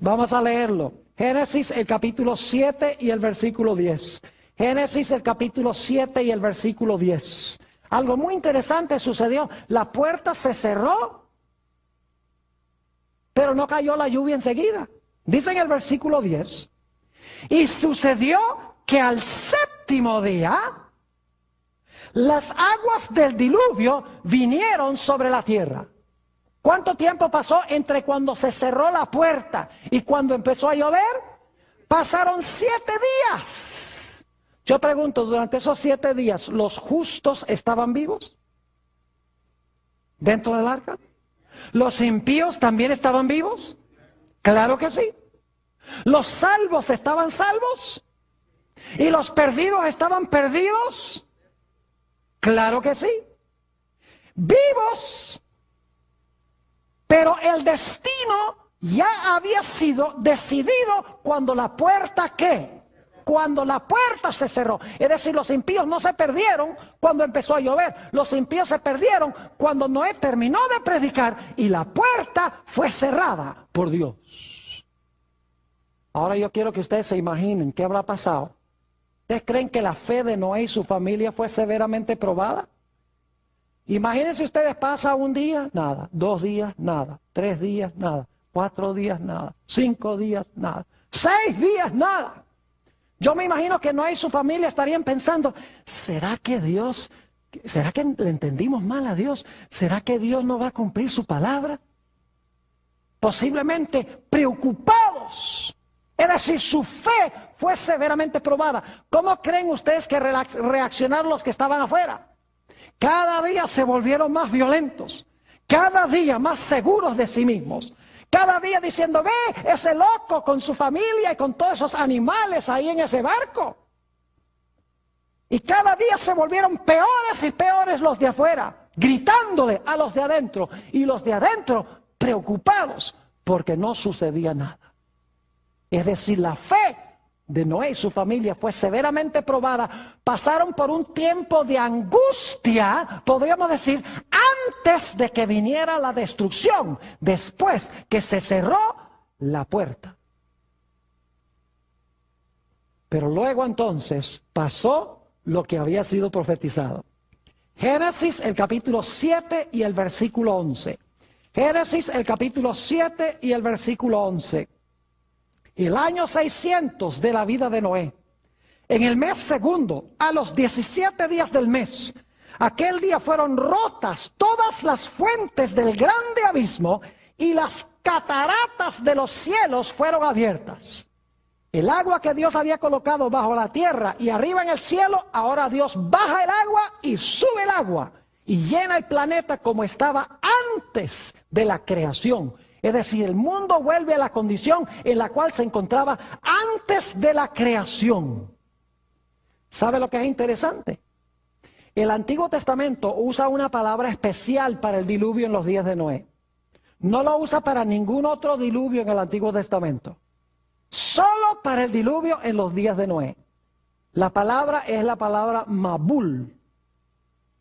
Vamos a leerlo. Génesis, el capítulo 7 y el versículo 10. Génesis, el capítulo 7 y el versículo 10. Algo muy interesante sucedió. La puerta se cerró, pero no cayó la lluvia enseguida. Dice en el versículo 10, y sucedió que al séptimo día, las aguas del diluvio vinieron sobre la tierra. ¿Cuánto tiempo pasó entre cuando se cerró la puerta y cuando empezó a llover? Pasaron 7 días. Yo pregunto, durante esos 7 días, ¿los justos estaban vivos dentro del arca? ¿Los impíos también estaban vivos? Claro que sí. ¿Los salvos estaban salvos? ¿Y los perdidos estaban perdidos? Claro que sí. Vivos. Pero el destino ya había sido decidido cuando la puerta, ¿qué? Cuando la puerta se cerró. Es decir, los impíos no se perdieron cuando empezó a llover. Los impíos se perdieron cuando Noé terminó de predicar y la puerta fue cerrada por Dios. Ahora yo quiero que ustedes se imaginen qué habrá pasado. ¿Ustedes creen que la fe de Noé y su familia fue severamente probada? Imagínense ustedes, pasa un día, nada, 2 días, nada, 3 días, nada, 4 días, nada, 5 días, nada, 6 días, nada. Yo me imagino que Noé y su familia estarían pensando, ¿será que le entendimos mal a Dios? ¿Será que Dios no va a cumplir su palabra? Posiblemente preocupados. Es decir, su fe fue severamente probada. ¿Cómo creen ustedes que reaccionaron los que estaban afuera? Cada día se volvieron más violentos, cada día más seguros de sí mismos, cada día diciendo, ve, ese loco con su familia y con todos esos animales ahí en ese barco. Y cada día se volvieron peores y peores los de afuera, gritándole a los de adentro, y los de adentro preocupados porque no sucedía nada. Es decir, la fe de Noé y su familia fue severamente probada. Pasaron por un tiempo de angustia, podríamos decir, antes de que viniera la destrucción, después que se cerró la puerta. Pero luego entonces pasó lo que había sido profetizado. Génesis, el capítulo 7 y el versículo 11. Génesis, el capítulo 7 y el versículo 11. El año 600 de la vida de Noé, en el mes segundo, a los 17 días del mes, aquel día fueron rotas todas las fuentes del grande abismo y las cataratas de los cielos fueron abiertas. El agua que Dios había colocado bajo la tierra y arriba en el cielo, ahora Dios baja el agua y sube el agua y llena el planeta como estaba antes de la creación. Es decir, el mundo vuelve a la condición en la cual se encontraba antes de la creación. ¿Sabe lo que es interesante? El Antiguo Testamento usa una palabra especial para el diluvio en los días de Noé. No lo usa para ningún otro diluvio en el Antiguo Testamento. Solo para el diluvio en los días de Noé. La palabra es la palabra Mabul.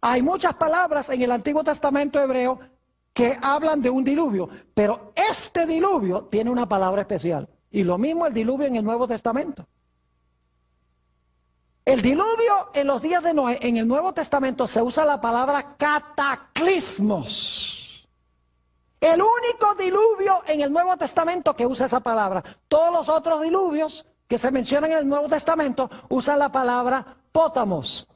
Hay muchas palabras en el Antiguo Testamento hebreo que hablan de un diluvio, pero este diluvio tiene una palabra especial. Y lo mismo el diluvio en el Nuevo Testamento. El diluvio en los días de Noé, en el Nuevo Testamento se usa la palabra cataclismos. El único diluvio en el Nuevo Testamento que usa esa palabra. Todos los otros diluvios que se mencionan en el Nuevo Testamento usan la palabra pótamos.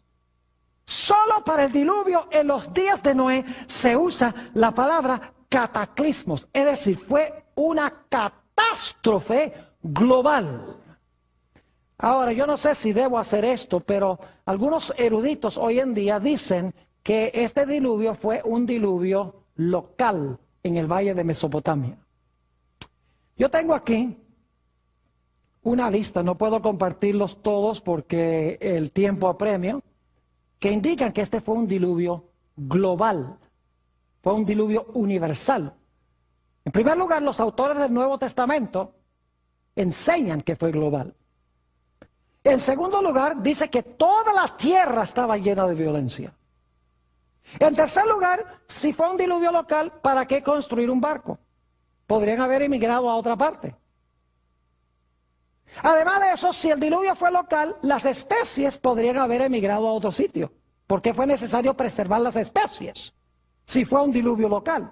Solo para el diluvio en los días de Noé se usa la palabra cataclismos. Es decir, fue una catástrofe global. Ahora, yo no sé si debo hacer esto, pero algunos eruditos hoy en día dicen que este diluvio fue un diluvio local en el valle de Mesopotamia. Yo tengo aquí una lista, no puedo compartirlos todos porque el tiempo apremia, que indican que este fue un diluvio global, fue un diluvio universal. En primer lugar, los autores del Nuevo Testamento enseñan que fue global. En segundo lugar, dice que toda la tierra estaba llena de violencia. En tercer lugar, si fue un diluvio local, ¿para qué construir un barco? Podrían haber emigrado a otra parte. Además de eso, si el diluvio fue local, las especies podrían haber emigrado a otro sitio. ¿Por qué fue necesario preservar las especies si fue un diluvio local?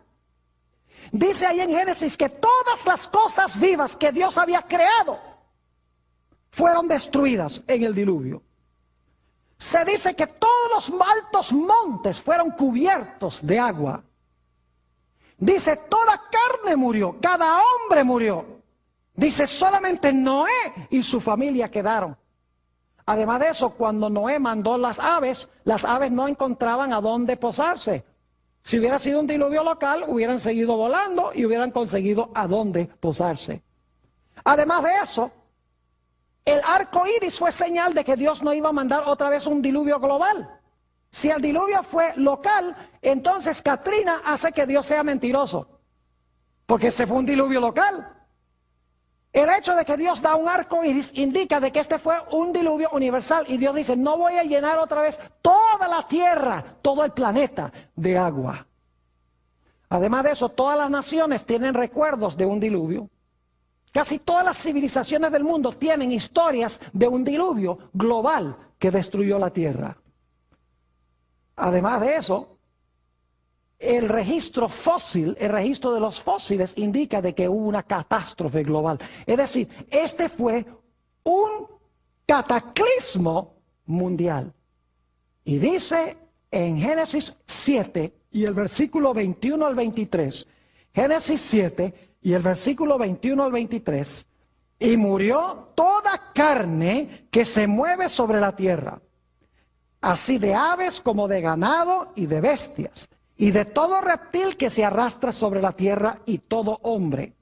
Dice ahí en Génesis que todas las cosas vivas que Dios había creado fueron destruidas en el diluvio. Se dice que todos los altos montes fueron cubiertos de agua. Dice, toda carne murió, cada hombre murió. Dice, solamente Noé y su familia quedaron. Además de eso, cuando Noé mandó las aves no encontraban a dónde posarse. Si hubiera sido un diluvio local, hubieran seguido volando y hubieran conseguido a dónde posarse. Además de eso, el arco iris fue señal de que Dios no iba a mandar otra vez un diluvio global. Si el diluvio fue local, entonces Katrina hace que Dios sea mentiroso, porque ese fue un diluvio local. El hecho de que Dios da un arco iris indica de que este fue un diluvio universal, y Dios dice, no voy a llenar otra vez toda la tierra, todo el planeta de agua. Además de eso, todas las naciones tienen recuerdos de un diluvio. Casi todas las civilizaciones del mundo tienen historias de un diluvio global que destruyó la tierra. Además de eso, el registro fósil, el registro de los fósiles indica de que hubo una catástrofe global. Es decir, este fue un cataclismo mundial. Y dice en Génesis 7 y el versículo 21 al 23, Génesis 7 y el versículo 21 al 23, y murió toda carne que se mueve sobre la tierra, así de aves como de ganado y de bestias, y de todo reptil que se arrastra sobre la tierra y todo hombre.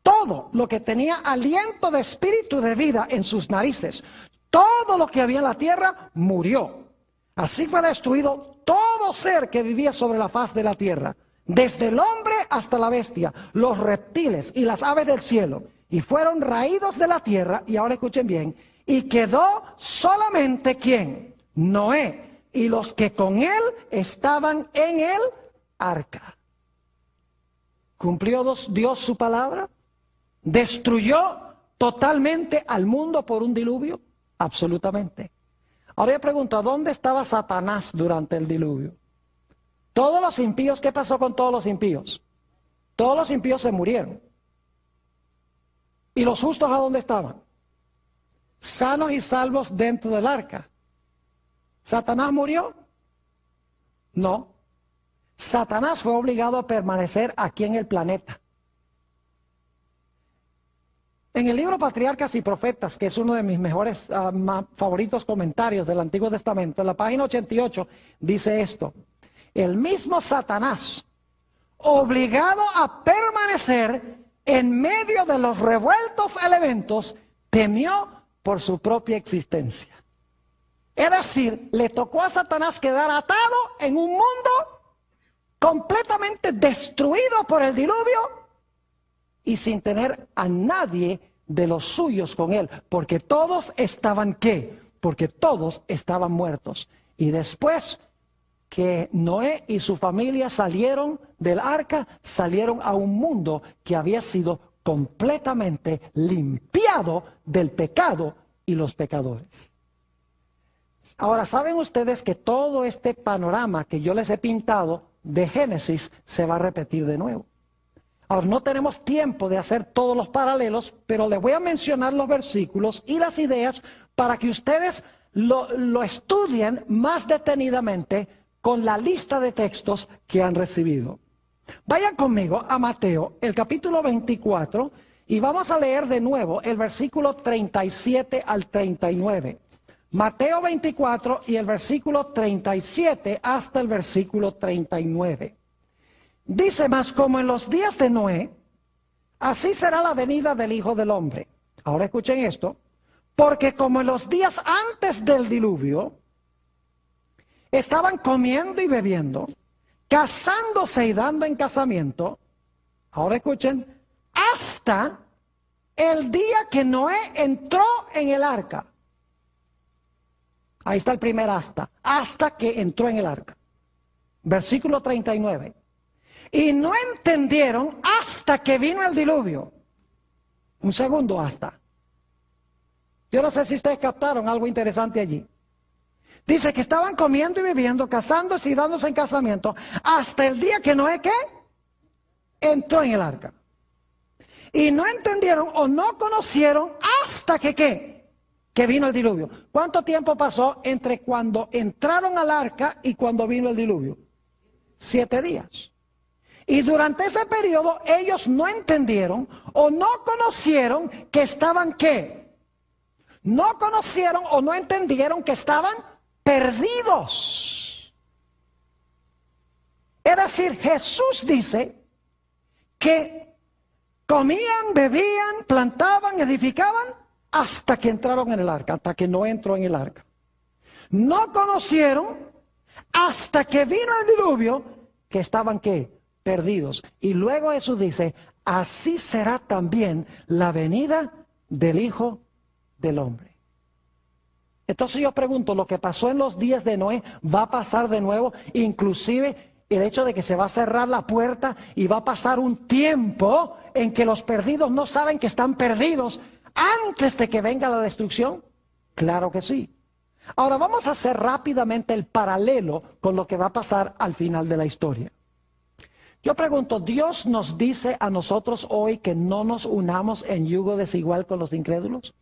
Todo lo que tenía aliento de espíritu de vida en sus narices, todo lo que había en la tierra murió. Así fue destruido todo ser que vivía sobre la faz de la tierra, desde el hombre hasta la bestia, los reptiles y las aves del cielo, y fueron raídos de la tierra. Y ahora escuchen bien, y quedó solamente ¿quién? Noé y los que con él estaban en el arca. ¿Cumplió Dios su palabra? ¿Destruyó totalmente al mundo por un diluvio? Absolutamente. Ahora yo pregunto, ¿dónde estaba Satanás durante el diluvio? Todos los impíos, ¿qué pasó con todos los impíos? Todos los impíos se murieron. ¿Y los justos a dónde estaban? Sanos y salvos dentro del arca. ¿Satanás murió? No. Satanás fue obligado a permanecer aquí en el planeta. En el libro Patriarcas y Profetas, que es uno de mis mejores favoritos comentarios del Antiguo Testamento, en la página 88 dice esto: el mismo Satanás, obligado a permanecer en medio de los revueltos elementos, temió por su propia existencia. Es decir, le tocó a Satanás quedar atado en un mundo completamente destruido por el diluvio y sin tener a nadie de los suyos con él, porque todos estaban ¿qué? Porque todos estaban muertos. Y después que Noé y su familia salieron del arca, salieron a un mundo que había sido completamente limpiado del pecado y los pecadores. Ahora, ¿saben ustedes que todo este panorama que yo les he pintado de Génesis se va a repetir de nuevo? Ahora, no tenemos tiempo de hacer todos los paralelos, pero les voy a mencionar los versículos y las ideas para que ustedes lo estudien más detenidamente con la lista de textos que han recibido. Vayan conmigo a Mateo, el capítulo 24, y vamos a leer de nuevo el versículo 37 al 39. Mateo 24 y el versículo 37 hasta el versículo 39. Dice: mas como en los días de Noé, así será la venida del Hijo del Hombre. Ahora escuchen esto. Porque como en los días antes del diluvio, estaban comiendo y bebiendo, casándose y dando en casamiento. Ahora escuchen, hasta el día que Noé entró en el arca. Ahí está el primer hasta que entró en el arca. Versículo 39. Y no entendieron hasta que vino el diluvio. Un segundo hasta. Yo no sé si ustedes captaron algo interesante allí. Dice que estaban comiendo y bebiendo, casándose y dándose en casamiento, hasta el día que Noé, ¿qué? Entró en el arca. Y no entendieron o no conocieron hasta que, ¿qué? Que vino el diluvio. ¿Cuánto tiempo pasó entre cuando entraron al arca y cuando vino el diluvio? 7 días. Y durante ese periodo ellos no entendieron o no conocieron que estaban, ¿qué? No conocieron o no entendieron que estaban perdidos. Es decir, Jesús dice que comían, bebían, plantaban, edificaban hasta que entraron en el arca, hasta que no entró en el arca. No conocieron hasta que vino el diluvio que estaban, ¿qué? Perdidos. Y luego Jesús dice: así será también la venida del Hijo del Hombre. Entonces yo pregunto, ¿lo que pasó en los días de Noé va a pasar de nuevo? Inclusive el hecho de que se va a cerrar la puerta y va a pasar un tiempo en que los perdidos no saben que están perdidos antes de que venga la destrucción. Claro que sí. Ahora vamos a hacer rápidamente el paralelo con lo que va a pasar al final de la historia. Yo pregunto, ¿Dios nos dice a nosotros hoy que no nos unamos en yugo desigual con los incrédulos?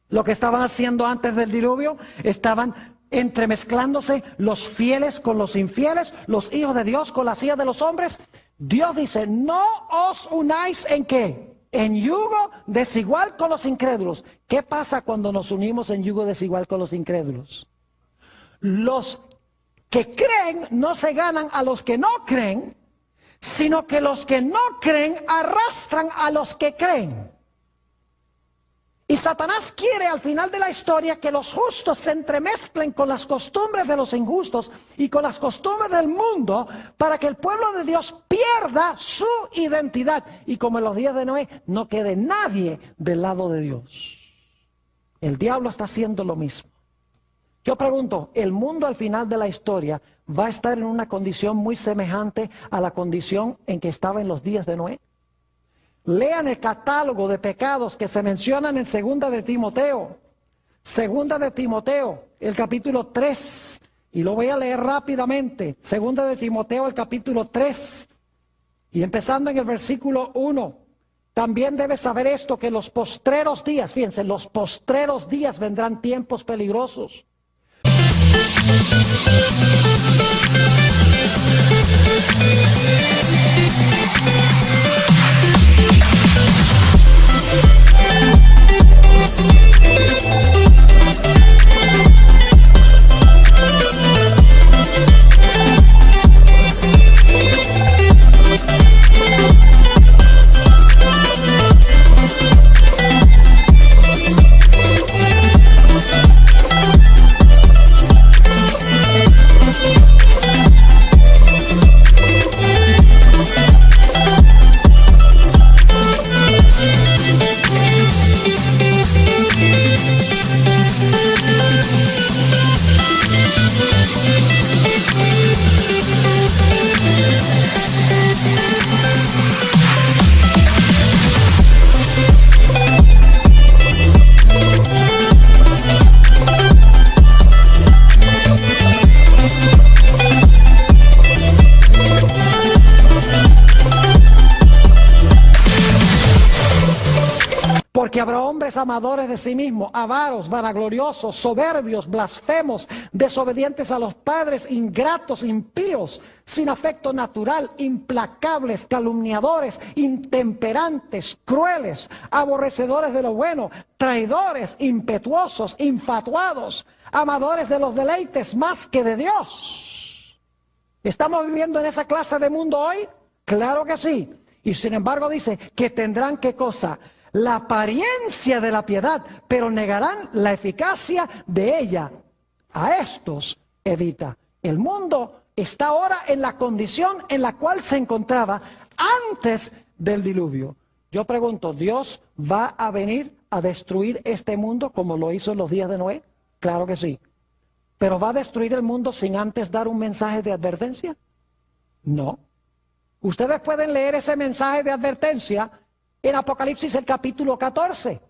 Lo que estaban haciendo antes del diluvio, estaban entremezclándose los fieles con los infieles, los hijos de Dios con las hijas de los hombres. Dios dice: no os unáis ¿en qué? En yugo desigual con los incrédulos. ¿Qué pasa cuando nos unimos en yugo desigual con los incrédulos? Los que creen no se ganan a los que no creen, sino que los que no creen arrastran a los que creen. Y Satanás quiere al final de la historia que los justos se entremezclen con las costumbres de los injustos y con las costumbres del mundo, para que el pueblo de Dios pierda su identidad. Y como en los días de Noé, no quede nadie del lado de Dios. El diablo está haciendo lo mismo. Yo pregunto, ¿el mundo al final de la historia va a estar en una condición muy semejante a la condición en que estaba en los días de Noé? Lean el catálogo de pecados que se mencionan en Segunda de Timoteo. Segunda de Timoteo, el capítulo 3. Y lo voy a leer rápidamente. Segunda de Timoteo, el capítulo 3. Y empezando en el versículo 1. También debes saber esto, que en los postreros días, fíjense, en los postreros días vendrán tiempos peligrosos. Porque habrá hombres amadores de sí mismos, avaros, vanagloriosos, soberbios, blasfemos, desobedientes a los padres, ingratos, impíos, sin afecto natural, implacables, calumniadores, intemperantes, crueles, aborrecedores de lo bueno, traidores, impetuosos, infatuados, amadores de los deleites más que de Dios. ¿Estamos viviendo en esa clase de mundo hoy? Claro que sí. Y sin embargo dice que tendrán ¿qué cosa? La apariencia de la piedad, pero negarán la eficacia de ella. A estos evita. El mundo está ahora en la condición en la cual se encontraba antes del diluvio. Yo pregunto, ¿Dios va a venir a destruir este mundo como lo hizo en los días de Noé? Claro que sí. ¿Pero va a destruir el mundo sin antes dar un mensaje de advertencia? No. Ustedes pueden leer ese mensaje de advertencia en Apocalipsis el capítulo 14,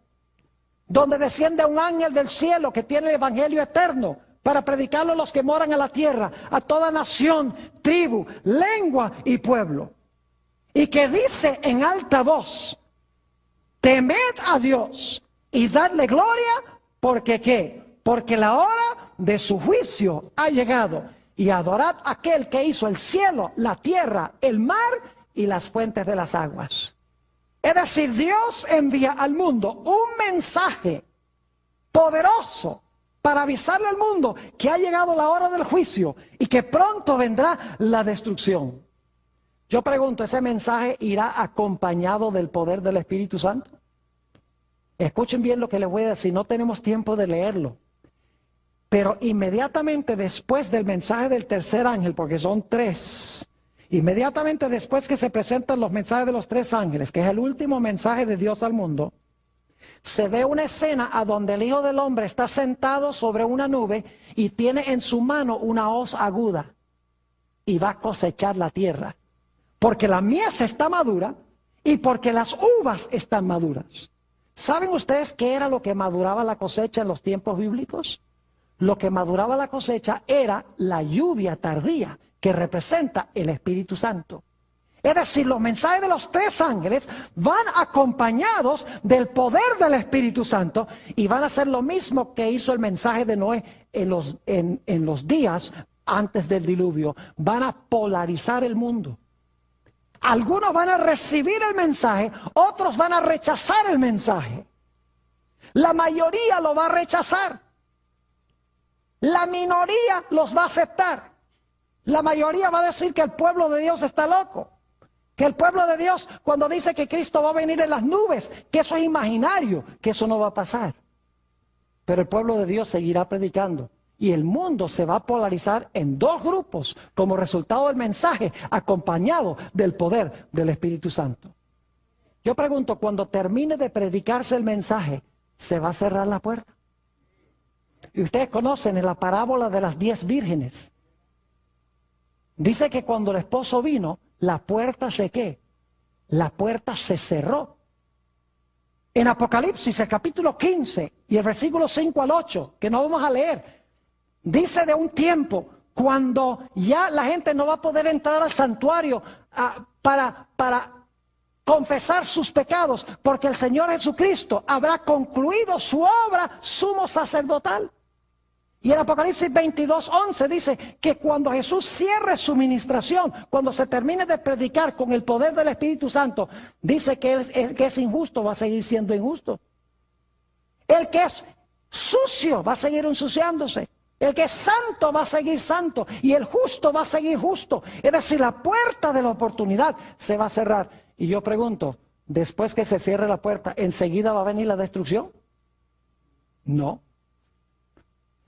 donde desciende un ángel del cielo que tiene el evangelio eterno para predicarlo a los que moran en la tierra, a toda nación, tribu, lengua y pueblo. Y que dice en alta voz, temed a Dios y dadle gloria, porque ¿qué? Porque la hora de su juicio ha llegado, y adorad a aquel que hizo el cielo, la tierra, el mar y las fuentes de las aguas. Es decir, Dios envía al mundo un mensaje poderoso para avisarle al mundo que ha llegado la hora del juicio y que pronto vendrá la destrucción. Yo pregunto, ¿ese mensaje irá acompañado del poder del Espíritu Santo? Escuchen bien lo que les voy a decir, no tenemos tiempo de leerlo. Pero inmediatamente después del mensaje del tercer ángel, porque son 3, inmediatamente después que se presentan los mensajes de los 3 ángeles, que es el último mensaje de Dios al mundo, se ve una escena a donde el Hijo del Hombre está sentado sobre una nube y tiene en su mano una hoz aguda y va a cosechar la tierra. Porque la mies está madura y porque las uvas están maduras. ¿Saben ustedes qué era lo que maduraba la cosecha en los tiempos bíblicos? Lo que maduraba la cosecha era la lluvia tardía, que representa el Espíritu Santo. Es decir, los mensajes de los 3 ángeles van acompañados del poder del Espíritu Santo y van a hacer lo mismo que hizo el mensaje de Noé en los días antes del diluvio. Van a polarizar el mundo. Algunos van a recibir el mensaje, otros van a rechazar el mensaje. La mayoría lo va a rechazar. La minoría los va a aceptar. La mayoría va a decir que el pueblo de Dios está loco. Que el pueblo de Dios, cuando dice que Cristo va a venir en las nubes, que eso es imaginario, que eso no va a pasar. Pero el pueblo de Dios seguirá predicando. Y el mundo se va a polarizar en 2 grupos como resultado del mensaje acompañado del poder del Espíritu Santo. Yo pregunto, cuando termine de predicarse el mensaje, ¿se va a cerrar la puerta? Y ustedes conocen en la parábola de las 10 vírgenes. Dice que cuando el esposo vino, la puerta se ¿qué? La puerta se cerró. En Apocalipsis, el capítulo 15 y el versículo 5 al 8, que no vamos a leer, dice de un tiempo cuando ya la gente no va a poder entrar al santuario para confesar sus pecados, porque el Señor Jesucristo habrá concluido su obra sumo sacerdotal. Y en Apocalipsis 22:11 dice que cuando Jesús cierre su ministración, cuando se termine de predicar con el poder del Espíritu Santo, dice que el que es injusto va a seguir siendo injusto. El que es sucio va a seguir ensuciándose. El que es santo va a seguir santo. Y el justo va a seguir justo. Es decir, la puerta de la oportunidad se va a cerrar. Y yo pregunto, después que se cierre la puerta, ¿enseguida va a venir la destrucción? No.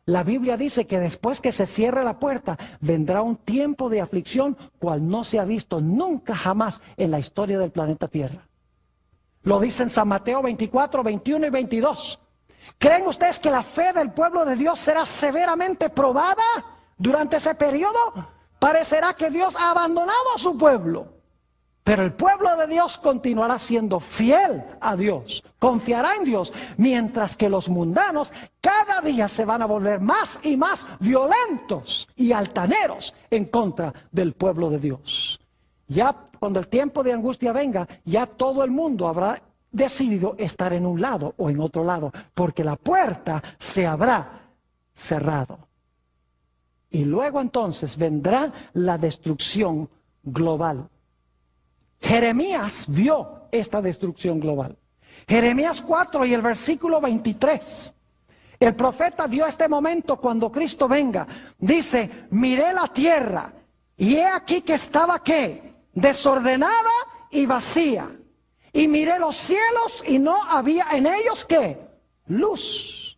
La Biblia dice que después que se cierre la puerta, vendrá un tiempo de aflicción cual no se ha visto nunca jamás en la historia del planeta Tierra. Lo dice en San Mateo 24, 21 y 22. ¿Creen ustedes que la fe del pueblo de Dios será severamente probada durante ese periodo? Parecerá que Dios ha abandonado a su pueblo. Pero el pueblo de Dios continuará siendo fiel a Dios, confiará en Dios, mientras que los mundanos cada día se van a volver más y más violentos y altaneros en contra del pueblo de Dios. Ya cuando el tiempo de angustia venga, ya todo el mundo habrá decidido estar en un lado o en otro lado, porque la puerta se habrá cerrado. Y luego entonces vendrá la destrucción global. Jeremías vio esta destrucción global. Jeremías 4 y el versículo 23. El profeta vio este momento cuando Cristo venga. Dice, miré la tierra y he aquí que estaba, ¿qué? Desordenada y vacía. Y miré los cielos y no había en ellos, ¿qué? Luz.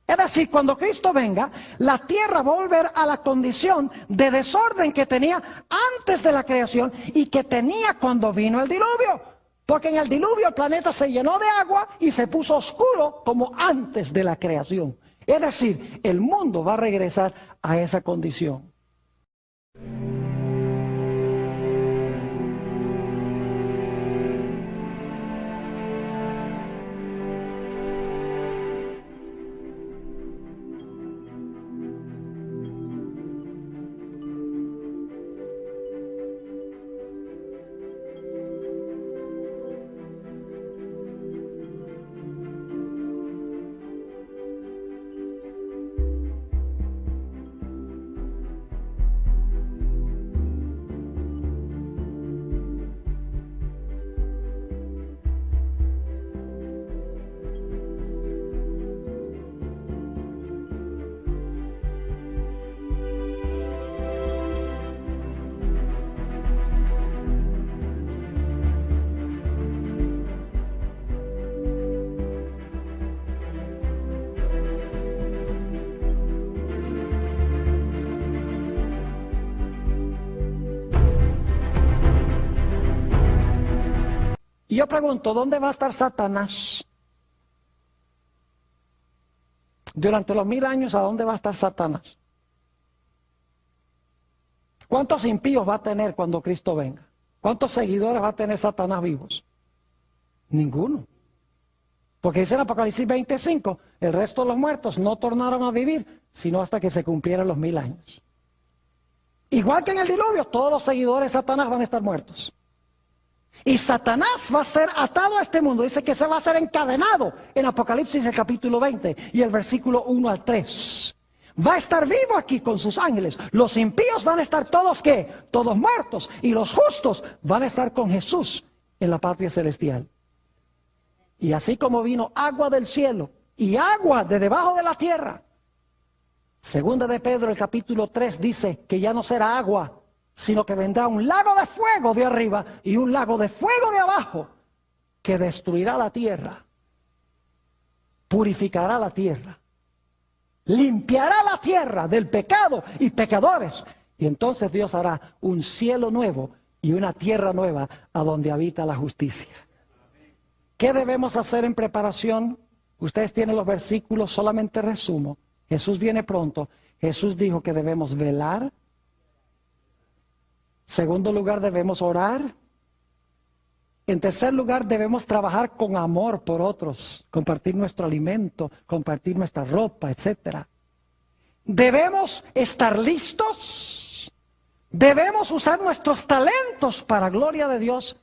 Es decir, cuando Cristo venga, la tierra va a volver a la condición de desorden que tenía antes de la creación y que tenía cuando vino el diluvio. Porque en el diluvio el planeta se llenó de agua y se puso oscuro como antes de la creación. Es decir, el mundo va a regresar a esa condición. Y yo pregunto, ¿dónde va a estar Satanás? Durante los 1000 años, ¿a dónde va a estar Satanás? ¿Cuántos impíos va a tener cuando Cristo venga? ¿Cuántos seguidores va a tener Satanás vivos? Ninguno. Porque dice en Apocalipsis 25, el resto de los muertos no tornaron a vivir, sino hasta que se cumplieran los 1000 años. Igual que en el diluvio, todos los seguidores de Satanás van a estar muertos. Y Satanás va a ser atado a este mundo. Dice que se va a ser encadenado en Apocalipsis el capítulo 20 y el versículo 1 al 3. Va a estar vivo aquí con sus ángeles. Los impíos van a estar todos, ¿qué? Todos muertos. Y los justos van a estar con Jesús en la patria celestial. Y así como vino agua del cielo y agua de debajo de la tierra. Segunda de Pedro el capítulo 3 dice que ya no será agua, sino que vendrá un lago de fuego de arriba y un lago de fuego de abajo que destruirá la tierra, purificará la tierra, limpiará la tierra del pecado y pecadores. Y entonces Dios hará un cielo nuevo y una tierra nueva a donde habita la justicia. ¿Qué debemos hacer en preparación? Ustedes tienen los versículos, solamente resumo. Jesús viene pronto. Jesús dijo que debemos velar. Segundo lugar, debemos orar. En tercer lugar, debemos trabajar con amor por otros, compartir nuestro alimento, compartir nuestra ropa, etc. Debemos estar listos, debemos usar nuestros talentos para gloria de Dios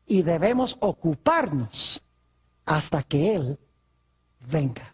y debemos ocuparnos hasta que Él venga.